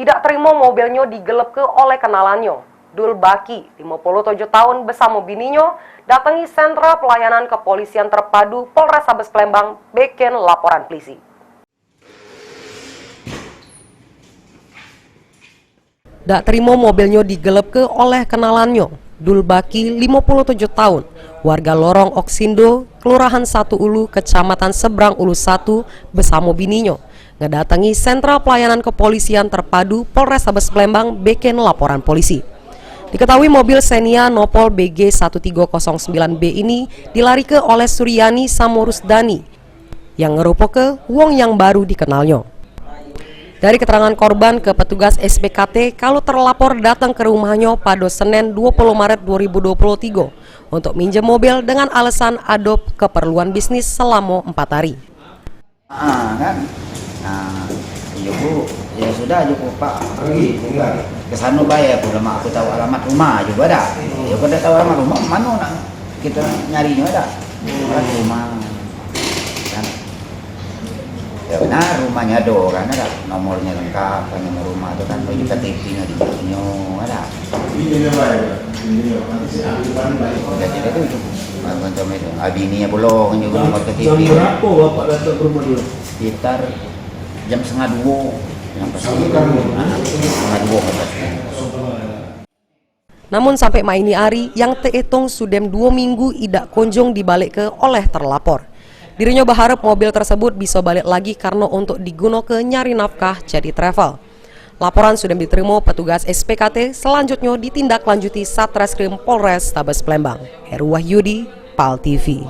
Tidak terima mobilnya digelap ke oleh kenalannya. Dul Baki, 57 tahun bersama bininya, datangi sentra pelayanan kepolisian terpadu Polrestabes Palembang, bikin laporan polisi. Tak terima mobilnya digelap ke oleh kenalannya. Dul Baki, 57 tahun, warga Lorong Oksindo, Kelurahan 1 Ulu, Kecamatan Seberang Ulu 1, bersama bininya ngedatangi sentra pelayanan kepolisian terpadu Polrestabes Palembang, bikin laporan polisi. Diketahui mobil Xenia Nopol BG 1309B ini dilarikan oleh Suryani Samurusdani yang ngerupakan wong yang baru dikenalnya. Dari keterangan korban ke petugas SPKT, kalau terlapor datang ke rumahnya pada Senin 20 Maret 2023 untuk minjem mobil dengan alasan ada keperluan bisnis selama 4 hari. Iya Bu, ya sudah aja Pak. Kesana bayar, lama aku tahu alamat rumah juga ada. Ya pada tahu alamat rumah mana nak kita nyarinya ada. Rumah kan. Ya benar rumahnya ada kan, ada nomornya lengkap, nomor rumah itu kan baju KTP-nya di bawahnya ada. Jadi itu macam itu. Abininya belum juga nomor KTP. Jam berapa Bapak datang ke rumah dia? Sekitar jam 1:30 yang pasti setengah 2. Namun sampai maini hari yang terhitung sudah 2 minggu tidak kunjung dibalik ke oleh terlapor. Dirinya berharap mobil tersebut bisa balik lagi karena untuk digunakan nyari nafkah jadi travel. Laporan sudah diterima petugas SPKT, selanjutnya ditindaklanjuti Satreskrim Polrestabes Palembang. Heru Wahyudi, PAL TV.